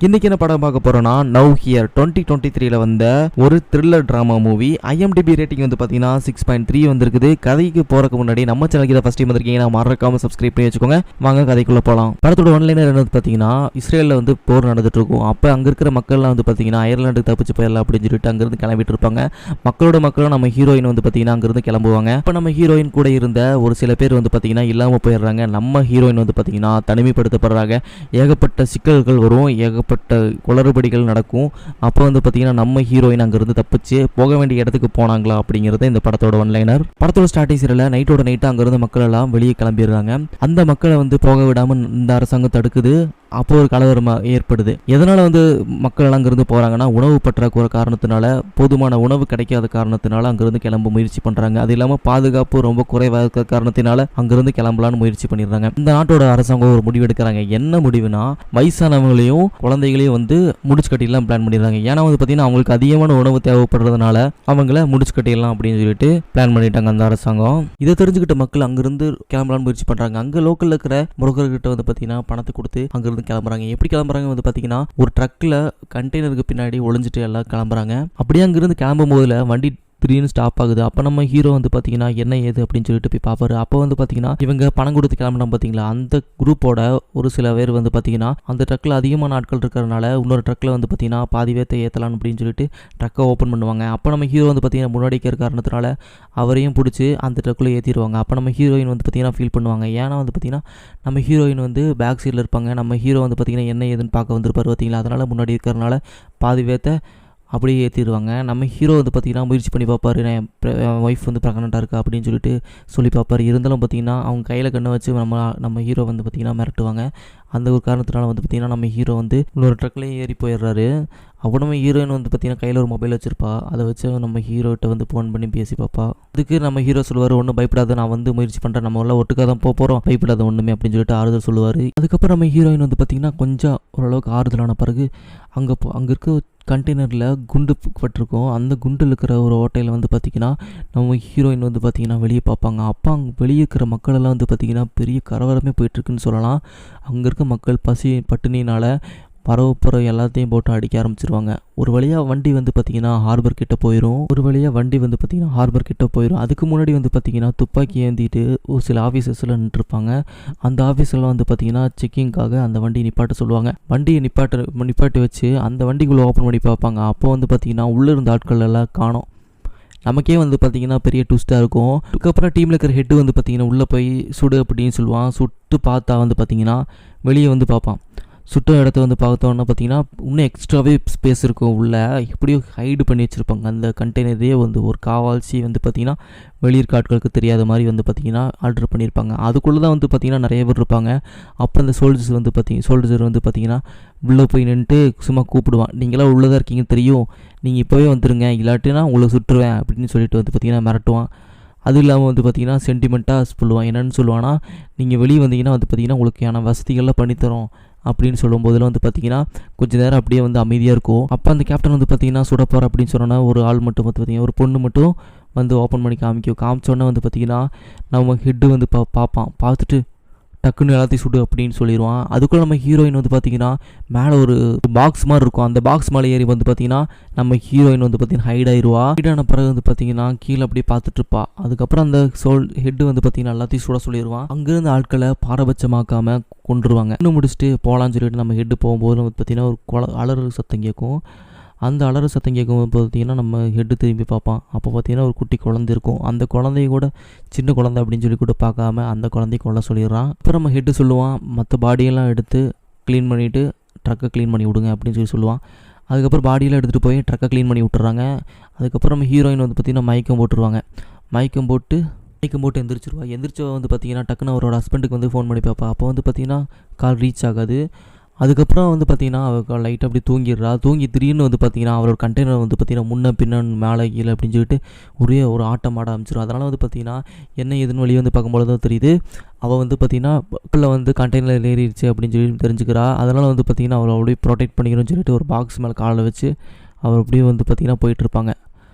இன்னைக்கு என்ன படம் பார்க்க போறோம்னா நவ் ஹியர் 2023ல வந்த ஒரு thriller drama movie. IMDb rating வந்து பாத்தீங்கன்னா 6.3 வந்திருக்குது. கதைக்கு போறதுக்கு முன்னாடி நம்ம சேனலுக்கு இதை ஃபர்ஸ்ட் டைம் வந்திருக்கீங்கன்னா மறக்காம சப்ஸ்கிரைப் பண்ணி வச்சுக்கோங்க. வாங்க கதைக்குள்ள போலாம். படத்தோட ஒன்லைனர் என்னது பாத்தீங்கன்னா, இஸ்ரேல்ல வந்து போர் நடந்துட்டு இருக்கும். அப்ப அங்க இருக்கிற மக்கள்லாம் வந்து பாத்தீங்கன்னா அயர்லாண்டுக்கு தப்பிச்சு போயிடலாம் அப்படின்னு சொல்லிட்டு அங்கிருந்து கிளம்பிட்டு இருப்பாங்க. மக்களும் நம்ம ஹீரோயின் வந்து பாத்தீங்கன்னா அங்கிருந்து கிளம்புவாங்க. அப்ப நம்ம ஹீரோயின் கூட இருந்த ஒரு சில பேர் வந்து பாத்தீங்கன்னா இல்லாம போயிடுறாங்க. நம்ம ஹீரோயின் வந்து பாத்தீங்கன்னா தனிமைப்படுத்தப்படுறாங்க. ஏகப்பட்ட சிக்கல்கள் வரும், ஏகப்பட்ட குளறுபடிகள் நடக்கும். அப்போ வந்து பார்த்தீங்கன்னா நம்ம ஹீரோயின் அங்கிருந்து தப்பிச்சு போக வேண்டிய இடத்துக்கு போனாங்களா அப்படிங்கிறது இந்த படத்தோட ஒன்லைனர். படத்தோட ஸ்டார்டிங் சீரியல்ல நைட்டோட நைட்டு அங்கிருந்து மக்கள் எல்லாம் வெளியே கிளம்பிடுறாங்க. அந்த மக்களை வந்து போக விடாம இந்த அரசாங்கம் தடுக்குது. அப்போ ஒரு கலவரம் ஏற்படுது. எதனால வந்து மக்கள் எல்லாம் அங்கிருந்து போறாங்கன்னா, உணவு பற்றாக்குறை காரணத்தினால, போதுமான உணவு கிடைக்காத காரணத்தினால அங்கிருந்து கிளம்ப முயற்சி பண்றாங்க. அது இல்லாம பாதுகாப்பு ரொம்ப குறைவாக இருக்க காரணத்தினால அங்கிருந்து கிளம்பலான்னு முயற்சி பண்ணிடுறாங்க. இந்த நாட்டோட அரசாங்கம் ஒரு முடிவு எடுக்கிறாங்க. என்ன முடிவுனா, வயசானவங்களையும் குழந்தைகளையும் வந்து முடிச்சு கட்டிடலாம் பிளான் பண்ணிடுறாங்க. ஏன்னா வந்து பார்த்தீங்கன்னா அவங்களுக்கு அதிகமான உணவு தேவைப்படுறதுனால அவங்கள முடிச்சு கட்டிடலாம் அப்படின்னு சொல்லிட்டு பிளான் பண்ணிட்டாங்க அந்த அரசாங்கம். இதை தெரிஞ்சுக்கிட்ட மக்கள் அங்கிருந்து கிளம்பலான்னு முயற்சி பண்றாங்க. அங்க லோக்கல்ல இருக்கிற புரோக்கர்கிட்ட வந்து பார்த்தீங்கன்னா பணத்தை கொடுத்து அங்கிருந்து கிளம்புறாங்க. எப்படி கிளம்புறாங்க வந்து பார்த்தீங்கன்னா, ஒரு ட்ரக்ல கண்டெய்னருக்கு பின்னாடி ஒளிஞ்சிட்டு எல்லாம் கிளம்புறாங்க. அப்படியே அங்கிருந்து கிளம்பும் போதுல வண்டி திடீர்னு ஸ்டாப் ஆகுது. அப்போ நம்ம ஹீரோ வந்து பார்த்தீங்கன்னா என்ன ஏது அப்படின்னு சொல்லிட்டு போய் பார்ப்பாரு. அப்போ வந்து பார்த்தீங்கன்னா இவங்க பணம் கொடுத்து கிளம்பினா பார்த்தீங்களா, அந்த குரூப்போட ஒரு சில பேர் வந்து பார்த்தீங்கன்னா அந்த ட்ரக்கில் அதிகமான ஆட்கள் இருக்கிறதுனால இன்னொரு ட்ரக்கில் வந்து பார்த்தீங்கன்னா பாதி பேர்த்தை ஏற்றலாம் அப்படின்னு சொல்லிட்டு ட்ரக்கை ஓப்பன் பண்ணுவாங்க. அப்போ நம்ம ஹீரோ வந்து பார்த்தீங்கன்னா முன்னாடி இருக்கிற காரணத்தினால அவரையும் பிடிச்சி அந்த ட்ரக்கில் ஏற்றிடுவாங்க. அப்போ நம்ம ஹீரோயின் வந்து பார்த்தீங்கன்னா ஃபீல் பண்ணுவாங்க. ஏன்னா வந்து பார்த்தீங்கன்னா நம்ம ஹீரோயின் வந்து பேக் சைடில் இருப்பாங்க. நம்ம ஹீரோ வந்து பார்த்தீங்கன்னா என்ன ஏதுன்னு பார்க்க வந்திருப்பாரு பார்த்தீங்களா. அதனால் முன்னாடி இருக்கிறதுனால பாதி பேர்த்தை அப்படியே ஏற்றிடுவாங்க. நம்ம ஹீரோ வந்து பார்த்திங்கன்னா முயற்சி பண்ணி பார்ப்பாரு, என் ஒய்ஃப் வந்து ப்ரெக்னெண்ட்டாக இருக்கா அப்படின்னு சொல்லிட்டு சொல்லி பார்ப்பாரு. இருந்தாலும் பார்த்திங்கன்னா அவங்க கையில் கண்ணை வச்சு நம்ம ஹீரோ வந்து பார்த்திங்கன்னா மிரட்டுவாங்க. அந்த ஒரு காரணத்தினால வந்து பார்த்திங்கன்னா நம்ம ஹீரோ வந்து இன்னொரு ட்ரக்லேயும் ஏறி போயிடுறாரு. அப்போ நம்ம ஹீரோயின் வந்து பார்த்திங்கன்னா கையில் ஒரு மொபைல் வச்சுருப்பா. அதை வச்சு நம்ம ஹீரோகிட்ட வந்து ஃபோன் பண்ணி பேசி பார்ப்பா. அதுக்கு நம்ம ஹீரோ சொல்லுவார், ஒன்றும் பயப்படாத, நான் வந்து முயற்சி பண்ணுறேன், நம்ம எல்லாம் ஒட்டுக்காக தான் போகிறோம், பயப்படாத ஒன்றுமே அப்படின்னு சொல்லிட்டு ஆறுதல் சொல்லுவார். அதுக்கப்புறம் நம்ம ஹீரோயின் வந்து பார்த்திங்கன்னா கொஞ்சம் ஓரளவுக்கு ஆறுதலான பிறகு அங்கே இருக்க கண்டெய்னரில் குண்டு பட்டிருக்கும். அந்த குண்டில் இருக்கிற ஒரு ஓட்டையில் வந்து பார்த்திங்கன்னா நம்ம ஹீரோயின் வந்து பார்த்திங்கன்னா வெளியே பார்ப்பாங்க. அப்போ அங்கே வெளியே இருக்கிற மக்களெல்லாம் வந்து பார்த்திங்கன்னா பெரிய கலவரமே போயிட்டுருக்குன்னு சொல்லலாம். அங்கே இருக்க மக்கள் பட்டினினால் பரவப்புற எல்லாத்தையும் போட்டு அடிக்க ஆரம்பிச்சிருவாங்க. ஒரு வழியாக வண்டி வந்து பார்த்திங்கன்னா ஹார்பர் கிட்ட போயிடும். அதுக்கு முன்னாடி வந்து பார்த்திங்கன்னா துப்பாக்கி ஏந்திட்டு ஒரு சில ஆஃபீஸர்ஸில் நின்றுருப்பாங்க. அந்த ஆஃபீஸர்லாம் வந்து பார்த்திங்கன்னா செக்கிங்காக அந்த வண்டியை நிப்பாட்ட சொல்லுவாங்க. வண்டியை நிப்பாட்டி வச்சு அந்த வண்டிக்குள்ளே ஓப்பன் பண்ணி பார்ப்பாங்க. அப்போ வந்து பார்த்திங்கன்னா உள்ளே இருந்த ஆட்கள் எல்லாம் காணோம். நமக்கே வந்து பார்த்திங்கன்னா பெரிய ட்விஸ்ட்டாக இருக்கும். அதுக்கப்புறம் டீமில் இருக்கிற ஹெட்டு வந்து பார்த்திங்கன்னா உள்ளே போய் சுடு அப்படின்னு சொல்லுவான். சுட்டு பார்த்தா வந்து பார்த்திங்கன்னா வெளியே வந்து பார்ப்பான். சுட்ட இடத்த வந்து பார்த்தோன்னா பார்த்திங்கன்னா இன்னும் எக்ஸ்ட்ராவே ஸ்பேஸ் இருக்கும். உள்ளே எப்படியோ ஹைடு பண்ணி வச்சுருப்பாங்க. அந்த கண்டெய்னரே வந்து ஒரு காவால்சி வந்து பார்த்திங்கன்னா வெளியிருக்க ஆட்களுக்கு தெரியாத மாதிரி வந்து பார்த்திங்கன்னா ஆர்டர் பண்ணியிருப்பாங்க. அதுக்குள்ளே தான் வந்து பார்த்திங்கன்னா நிறைய பேர் இருப்பாங்க. அப்போ அந்த சோல்ஜர் வந்து பார்த்திங்கன்னா உள்ளே போய் நின்றுட்டு சும்மா கூப்பிடுவான், நீங்களாம் உள்ளே தான் இருக்கீங்க தெரியும், நீங்கள் இப்போவே வந்துடுங்க, இல்லாட்டினா உங்களை சுட்டுருவேன் அப்படின்னு சொல்லிட்டு வந்து பார்த்திங்கன்னா மிரட்டுவான். அது இல்லாமல் வந்து பார்த்திங்கன்னா சென்டிமெண்ட்டாக சொல்லுவான். என்னென்னு சொல்லுவான்னா, நீங்கள் வெளியே வந்தீங்கன்னா வந்து பார்த்திங்கன்னா உங்களுக்கான வசதிகள்லாம் பண்ணித்தரோம் அப்படின்னு சொல்லும்போதில் வந்து பார்த்திங்கன்னா கொஞ்சம் நேரம் அப்படியே வந்து அமைதியாக இருக்கும். அப்போ அந்த கேப்டன் வந்து பார்த்திங்கன்னா சுடப்போகிற அப்படின்னு சொன்னோன்னா ஒரு ஆள் மட்டும் வந்து பார்த்திங்கன்னா ஒரு பொண்ணு மட்டும் வந்து ஓப்பன் பண்ணி காமிச்சோன்னே வந்து பார்த்திங்கன்னா நம்ம ஹெட்டு வந்து பார்த்துட்டு டக்குன்னு எல்லாத்தையும் சுடு அப்படின்னு சொல்லிடுவான். அதுக்குள்ளே நம்ம ஹீரோயின் வந்து பார்த்திங்கன்னா மேலே ஒரு பாக்ஸ் மாதிரி இருக்கும். அந்த பாக்ஸ் மேலே ஏறி வந்து பார்த்திங்கன்னா நம்ம ஹீரோயின் வந்து பார்த்திங்கன்னா ஹைட் ஆன பிறகு வந்து பார்த்திங்கன்னா கீழே அப்படியே பார்த்துட்ருப்பா. அதுக்கப்புறம் அந்த ஹெட்டு வந்து பார்த்திங்கன்னா எல்லாத்தையும் சுட சொல்லிடுவான். அங்கேருந்து ஆட்களை பாரபட்சமாக்காமல் கொண்டுருவாங்க. இன்னும் முடிச்சுட்டு போகலான்னு சொல்லிட்டு நம்ம ஹெட்டு போகும்போது வந்து பார்த்திங்கன்னா ஒரு அலறு சத்தம் கேட்கும். அந்த அலறு சத்தம் கேட்கும் பார்த்திங்கன்னா நம்ம ஹெட்டு திரும்பி பார்ப்பான். அப்போ பார்த்திங்கன்னா ஒரு குட்டி குழந்தை இருக்கும். அந்த குழந்தைய கூட சின்ன குழந்தை அப்படின்னு சொல்லி கூட பார்க்காம அந்த குழந்தைய கொள்ள சொல்லிடுறான். அப்புறம் நம்ம ஹெட்டு சொல்லுவான், மற்ற பாடியெல்லாம் எடுத்து க்ளீன் பண்ணிவிட்டு ட்ரக்கை க்ளீன் பண்ணி விடுங்க அப்படின்னு சொல்லுவான். அதுக்கப்புறம் பாடியெல்லாம் எடுத்துகிட்டு போய் ட்ரக்கை க்ளீன் பண்ணி விட்டுறாங்க. அதுக்கப்புறம் நம்ம ஹீரோயின் வந்து பார்த்திங்கன்னா மயக்கம் போட்டு எந்திரிச்சவ வந்து பார்த்திங்கன்னா டக்குன்னு அவரோட ஹஸ்பண்டுக்கு வந்து ஃபோன் பண்ணி பார்ப்பா. அப்போ வந்து பார்த்திங்கன்னா கால் ரீச் ஆகாது. அதுக்கப்புறம் வந்து பார்த்திங்கன்னா அவள் லைட்டாக அப்படி தூங்கி திடீர்னு வந்து பார்த்திங்கன்னா அவரோட கண்டெய்னர் வந்து பார்த்திங்கன்னா முன்ன பின்ன மேலே கீழே அப்படின்னு சொல்லிட்டு ஒரு ஆட்டம் ஆட ஆரம்பிச்சிடும். அதனால் வந்து பார்த்திங்கன்னா என்ன ஏதுன்னு வெளியே வந்து பார்க்கும்போது தான் தெரியுது, அவள் வந்து பார்த்திங்கன்னா பக்கத்தில் வந்து கண்டெய்னர் ஏறிடுச்சு அப்படின்னு சொல்லி தெரிஞ்சுக்கிறா. அதனால் வந்து பார்த்திங்கன்னா அவளை அப்படியே ப்ரொடெக்ட் பண்ணிக்கணும்னு சொல்லிட்டு ஒரு பாக்ஸ் மேலே காலை வச்சு அவர் அப்படியே வந்து பார்த்திங்கன்னா போயிட்டுருப்பாங்க.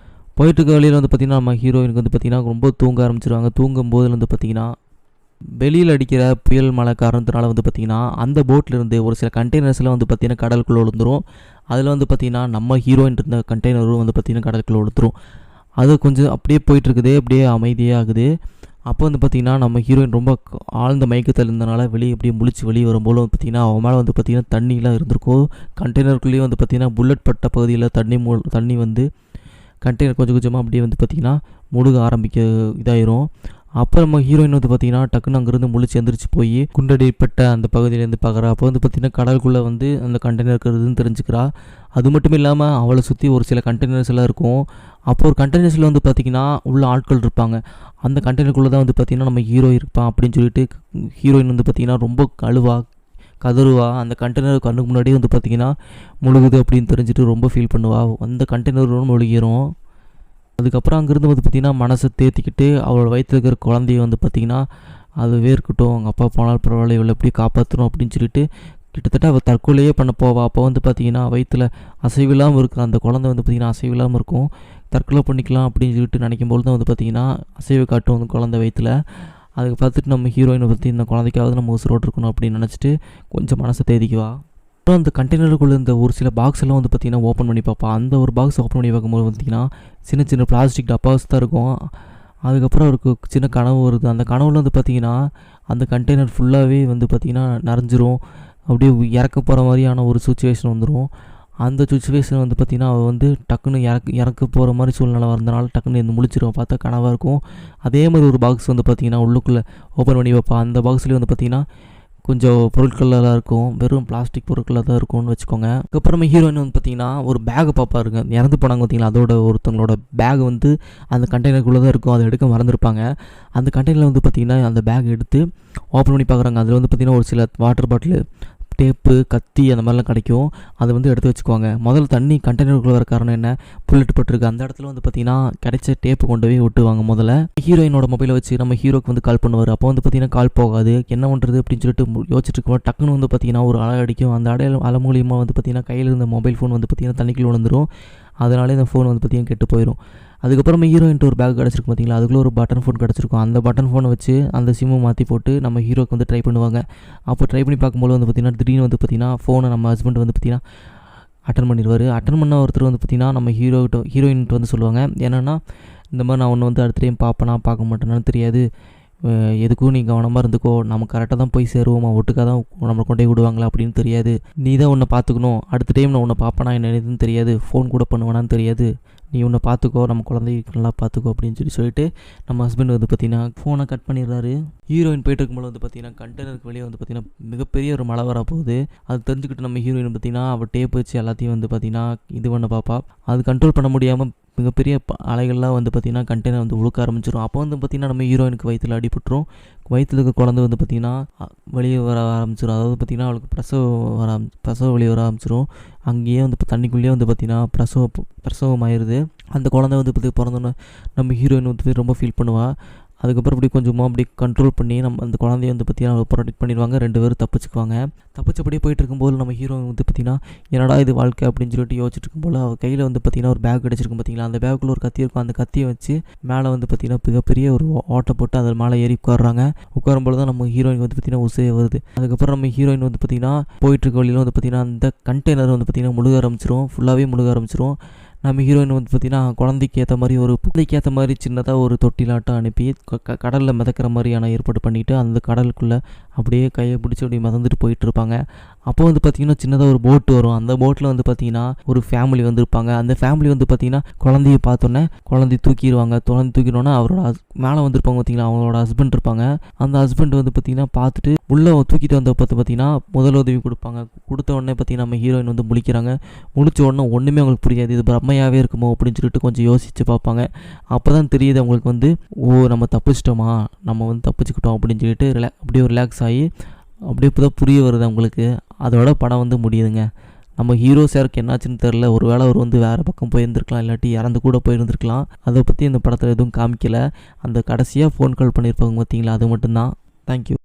போயிட்டுருக்க வழியில் வந்து பார்த்திங்கன்னா நம்ம ஹீரோயினுக்கு வந்து பார்த்திங்கன்னா ரொம்ப தூங்க ஆரம்பிச்சிருவாங்க. தூங்கும்போது வந்து பார்த்திங்கன்னா வெளியில் அடிக்கிற புயல் மழை காரணத்தினால வந்து பார்த்திங்கன்னா அந்த போட்லேருந்து ஒரு சில கண்டெய்னர்ஸ்லாம் வந்து பார்த்திங்கன்னா கடலுக்குள்ளே விழுந்துரும். அதில் வந்து பார்த்திங்கன்னா நம்ம ஹீரோயின் இருந்த கண்டெய்னரும் வந்து பார்த்திங்கன்னா கடலுக்குள்ளே விழுந்துரும். அது கொஞ்சம் அப்படியே போயிட்டுருக்குது, அப்படியே அமைதியாகுது. அப்போ வந்து பார்த்திங்கன்னா நம்ம ஹீரோயின் ரொம்ப ஆழ்ந்த மயக்கத்தில் இருந்தனால வெளியே அப்படியே முழிச்சு வெளியே வரும்போது வந்து பார்த்திங்கன்னா அவன் மேலே வந்து பார்த்திங்கன்னா தண்ணிலாம் இருந்திருக்கும். கண்டெய்னருக்குள்ளேயே வந்து பார்த்திங்கன்னா புல்லட் பட்ட பகுதியில் தண்ணி வந்து கண்டெய்னர் கொஞ்சம் கொஞ்சமாக அப்படியே வந்து பார்த்திங்கன்னா முழுக ஆரம்பிக்க இதாயிரும். அப்போ நம்ம ஹீரோயின் வந்து பார்த்திங்கன்னா டக்குன்னு அங்கேருந்து முழிச்சு எந்திரிச்சு போய் குண்டடிப்பட்ட அந்த பகுதியிலேருந்து பார்க்குறா. அப்போ வந்து பார்த்திங்கன்னா கடலுக்குள்ளே வந்து அந்த கண்டெய்னர் இருக்கிறதுன்னு தெரிஞ்சுக்கிறா. அது மட்டும் இல்லாமல் அவளை சுற்றி ஒரு சில கண்டெய்னர்ஸ் எல்லாம் இருக்கும். அப்போ ஒரு கண்டெய்னர்ஸில் வந்து பார்த்திங்கன்னா உள்ள ஆட்கள் இருப்பாங்க. அந்த கண்டெய்னருக்குள்ளே தான் வந்து பார்த்திங்கன்னா நம்ம ஹீரோ இருப்பான் அப்படின்னு சொல்லிட்டு ஹீரோயின் வந்து பார்த்திங்கன்னா ரொம்ப கதறுவா. அந்த கண்டெய்னர் கண்ணுக்கு முன்னாடியே வந்து பார்த்திங்கன்னா முழுகுது அப்படின்னு தெரிஞ்சுட்டு ரொம்ப ஃபீல் பண்ணுவா. அந்த கண்டெய்னரும் முழுகிரும். அதுக்கப்புறம் அங்கேருந்து வந்து பார்த்திங்கன்னா மனசை தேத்திக்கிட்டு அவளோட வயிற்றில் இருக்கிற குழந்தைய வந்து பார்த்திங்கன்னா அதுவே இருக்கட்டும், அவங்க அப்பா போனால் பரவாயில்ல, இவளை எப்படி காப்பாற்றணும் அப்படின்னு சொல்லிட்டு கிட்டத்தட்ட அவள் தற்கொலையே பண்ண போவா. அப்போ வந்து பார்த்திங்கன்னா வயிற்றில் அசைவில்லாமல் இருக்கிற அந்த குழந்தை வந்து பார்த்திங்கன்னா அசைவில்லாமல் இருக்கும். தற்கொலை பண்ணிக்கலாம் அப்படின்னு சொல்லிட்டு நினைக்கும்போது தான் வந்து பார்த்திங்கன்னா அசைவு காட்டும் அந்த குழந்தை வயிற்றில். அதுக்கு பார்த்துட்டு நம்ம ஹீரோயினை பற்றி இந்த குழந்தைக்காவது நம்ம உசுரோடு இருக்கணும் அப்படின்னு நினச்சிட்டு கொஞ்சம் மனசை தேதிக்குவா. அப்புறம் அந்த கண்டெய்னருக்குள்ளே இருந்த ஒரு சில பாக்ஸ் எல்லாம் வந்து பார்த்திங்கன்னா ஓப்பன் பண்ணி பார்ப்பா. அந்த ஒரு பாக்ஸ் ஓப்பன் பண்ணி பார்க்கும்போது பார்த்திங்கன்னா சின்ன சின்ன பிளாஸ்டிக் டப்பாஸ் தான் இருக்கும். அதுக்கப்புறம் அவருக்கு சின்ன கனவு வருது. அந்த கனவுல வந்து பார்த்திங்கன்னா அந்த கண்டெய்னர் ஃபுல்லாகவே வந்து பார்த்திங்கன்னா நிறைஞ்சிரும். அப்படியே இறக்க போகிற மாதிரியான ஒரு சுச்சுவேஷன் வந்துடும். அந்த சுச்சுவேஷன் வந்து பார்த்திங்கன்னா அவள் வந்து டக்குன்னு இறக்க போகிற மாதிரி சூழ்நிலை வந்தனால டக்குன்னு இந்த முழிச்சிருவோம். பார்த்தா கனவாக இருக்கும். அதே மாதிரி ஒரு பாக்ஸ் வந்து பார்த்திங்கன்னா உள்ளுக்குள்ளே ஓப்பன் பண்ணி வைப்பா. அந்த பாக்ஸ்லேயே வந்து பார்த்திங்கன்னா கொஞ்சம் பொருட்களெல்லாம் இருக்கும். வெறும் பிளாஸ்டிக் பொருட்களாக தான் இருக்கும்னு வச்சுக்கோங்க. அதுக்கப்புறமா ஹீரோயின் வந்து பார்த்திங்கன்னா ஒரு பேக்கை பார்ப்பாருங்க. இறந்து போனாங்க பார்த்திங்களா, அதோட ஒருத்தவங்களோட பேக் வந்து அந்த கண்டெய்னருக்குள்ளே தான் இருக்கும். அதை எடுக்க மறந்துருப்பாங்க. அந்த கண்டெய்னரில் வந்து பார்த்திங்கன்னா அந்த பேக் எடுத்து ஓப்பன் பண்ணி பார்க்குறாங்க. அதில் வந்து பார்த்திங்கன்னா ஒரு சில வாட்டர் பாட்டில், டேப்பு, கத்தி அந்த மாதிரிலாம் கிடைக்கும். அதை வந்து எடுத்து வச்சுக்குவாங்க. முதல்ல தண்ணி கண்டெய்னருக்குள்ளே வர காரணம் என்ன, புல்லட் பட்டிருக்கு. அந்த இடத்துல வந்து பார்த்திங்கன்னா கிடைச்ச டேப்பு கொண்டு போய் விட்டுவாங்க. முதல்ல ஹீரோயினோட மொபைலை வச்சு நம்ம ஹீரோக்கு வந்து கால் பண்ணுவார். அப்போ வந்து பார்த்திங்கன்னா கால் போகாது. என்ன பண்ணுறது அப்படின்னு சொல்லிட்டு யோசிச்சுட்டு இருக்கோம். டக்குன்னு வந்து பார்த்திங்கன்னா ஒரு அலை அடிக்கும். அந்த அலை மூலியமாக வந்து பார்த்திங்கன்னா கையில் இருந்த மொபைல் ஃபோன் வந்து பார்த்திங்கன்னா தண்ணிக்குள்ள விழுந்துடும். அதனாலே இந்த ஃபோன் வந்து பார்த்திங்கன்னா கெட்டு போயிடும். அதுக்கப்புறமா ஹீரோயின்ட்டு ஒரு பேக் கிடச்சிருக்கு பார்த்திங்களா, அதுக்குள்ளே ஒரு பட்டன் ஃபோன் கிடச்சிருக்கும். அந்த பட்டன் ஃபோனை வச்சு அந்த சிம்மை மாற்றி போட்டு நம்ம ஹீரோக்கு வந்து ட்ரை பண்ணுவாங்க. அப்போ ட்ரை பண்ணி பார்க்கும்போது வந்து பார்த்திங்கன்னா திடீர்னு வந்து பார்த்திங்கன்னா ஃபோனை நம்ம ஹஸ்பண்ட் வந்து பார்த்திங்கன்னா அட்டன் பண்ணிடுவார். அட்டன் பண்ண ஒருத்தர் வந்து பார்த்திங்கன்னா நம்ம ஹீரோயின்ட்டு வந்து சொல்லுவாங்க, என்னென்னா இந்த மாதிரி நான் ஒன்று வந்து அடுத்த டைம் பார்ப்பேனா பார்க்க மாட்டேனான்னு தெரியாது, எதுக்கும் நீ கவனமாக இருந்துக்கோ, நம்ம கரெக்டாக தான் போய் சேருவோமா, ஒட்டுக்காக தான் நம்மளை கொண்டே விடுவாங்களா அப்படின்னு தெரியாது, நீ தான் உன்னை பார்த்துக்கணும், அடுத்த டைம் நான் உன்னை பார்ப்பேனா என்னதுன்னு தெரியாது, ஃபோன் கூட பண்ணுவேனான்னு தெரியாது, நீ உன்னை பார்த்துக்கோ, நம்ம குழந்தைக்கு நல்லா பார்த்துக்கோ அப்படின்னு சொல்லிட்டு நம்ம ஹஸ்பண்ட் வந்து பார்த்திங்கன்னா ஃபோனை கட் பண்ணிடுறாரு. ஹீரோயின் போயிட்டு இருக்கும்போது வந்து பார்த்திங்கன்னா கண்டெய்னருக்கு வெளியே வந்து பார்த்திங்கன்னா மிகப்பெரிய ஒரு மழை வர போகுது. அது தெரிஞ்சுக்கிட்டு நம்ம ஹீரோயின் பார்த்திங்கன்னா அவள் டேப் வச்சு எல்லாத்தையும் வந்து பார்த்திங்கன்னா இது பண்ண பார்ப்பா. அது கண்ட்ரோல் பண்ண முடியாமல் மிகப்பெரிய அலைகள்லாம் வந்து பார்த்திங்கன்னா கண்டெய்னர் வந்து உழுக்க ஆரம்பிச்சிடும். அப்போ வந்து பார்த்திங்கன்னா நம்ம ஹீரோயினுக்கு வயிற்றில் அடிபட்டுரும். வயிற்றில் இருக்க குழந்தை வந்து பார்த்திங்கன்னா வெளியே வர ஆரம்பிச்சிடும். அதாவது பார்த்திங்கன்னா அவளுக்கு பிரசவ வெளியே வர ஆரம்பிச்சிடும். அங்கேயே வந்து இப்போ தண்ணிக்குள்ளேயே வந்து பார்த்திங்கன்னா பிரசவம் ஆயிடுது. அந்த குழந்தை வந்து பிறந்தோன்னே நம்ம ஹீரோயின் வந்து ரொம்ப ஃபீல் பண்ணுவாள். அதுக்கப்புறம் அப்படி கொஞ்சமாக அப்படி கண்ட்ரோல் பண்ணி நம்ம அந்த குழந்தைய வந்து பார்த்திங்கன்னா ப்ரொடெக்ட் பண்ணிடுவாங்க. 2 பேரும் தப்பிச்சுக்குவாங்க. தப்பிச்சபடியே போயிட்டு இருக்கும்போது நம்ம ஹீரோ வந்து பார்த்திங்கன்னா என்னடா இது வாழ்க்கை அப்படின்னு சொல்லிட்டு யோசிச்சுட்டு இருக்கும்போது அவள் கையில் வந்து பார்த்திங்கன்னா ஒரு பேக் கிடச்சிருக்கும் பார்த்திங்களா, அந்த பேக்குள்ளே ஒரு கத்தி இருக்கும். அந்த கத்தியை வச்சு மேலே வந்து பார்த்திங்கன்னா மிகப்பெரிய ஒரு ஓட்டை போட்டு அதில் மேலே ஏறி உட்காரும்போது தான் நம்ம ஹீரோயின் வந்து பார்த்திங்கன்னா உசையே வருது. அதுக்கப்புறம் நம்ம ஹீரோயின் வந்து பார்த்திங்கன்னா போயிட்டுருக்க வழியில் வந்து பார்த்திங்கன்னா அந்த கண்டெய்னர் வந்து பார்த்திங்கன்னா முழுக ஆரம்பிச்சிரும். நம்ம ஹீரோயின் வந்து பார்த்திங்கன்னா குழந்தைக்கு ஏற்ற மாதிரி சின்னதாக ஒரு தொட்டிலாட்டம் அனுப்பி கடலில் மிதக்கிற மாதிரியான ஏற்பாடு பண்ணிவிட்டு அந்த கடலுக்குள்ளே அப்படியே கையை பிடிச்சி அப்படி மிதந்துட்டு போயிட்டுருப்பாங்க. அப்போ வந்து பார்த்திங்கன்னா சின்னதாக ஒரு போட்டு வரும். அந்த போட்டில் வந்து பார்த்திங்கன்னா ஒரு ஃபேமிலி வந்திருப்பாங்க. அந்த ஃபேமிலி வந்து பார்த்திங்கன்னா குழந்தைய பார்த்தோன்னே குழந்தைய தூக்கிடுவாங்க. அவரோட மேலே வந்திருப்பாங்க பார்த்திங்களா, அவங்களோட ஹஸ்பண்ட் இருப்பாங்க. அந்த ஹஸ்பண்ட் வந்து பார்த்திங்கன்னா பார்த்துட்டு உள்ளே தூக்கிட்டு வந்த பார்த்திங்கன்னா முதலுதவி கொடுப்பாங்க. கொடுத்த உடனே பார்த்திங்கன்னா நம்ம ஹீரோயின் வந்து முழிக்கிறாங்க. முழிச்ச உடனே ஒன்றுமே அவங்களுக்கு புரியாது, இது பிரம்மையாகவே இருக்குமோ அப்படின்னு சொல்லிட்டு கொஞ்சம் யோசித்து பார்ப்பாங்க. அப்போ தான் தெரியுது அவங்களுக்கு வந்து நம்ம தப்பிச்சிட்டோமா, நம்ம வந்து தப்பிச்சுக்கிட்டோம் அப்படின்னு சொல்லிட்டு அப்படியே ரிலாக்ஸ் ஆகி அப்படியே இப்போ தான் புரிய வருது அவங்களுக்கு. அதோட படம் வந்து முடியுதுங்க. நம்ம ஹீரோ சாருக்கு என்னாச்சுன்னு தெரில, ஒரு வேளை அவர் வந்து வேறு பக்கம் போயிருந்துருக்கலாம், இல்லாட்டி இறந்து கூட போயிருந்துருக்கலாம். அதை பற்றி இந்த படத்தில் எதுவும் காமிக்கலை. அந்த கடைசியாக ஃபோன் கால் பண்ணியிருப்பாங்க பார்த்தீங்களா, அது மட்டும்தான். தேங்க்யூ.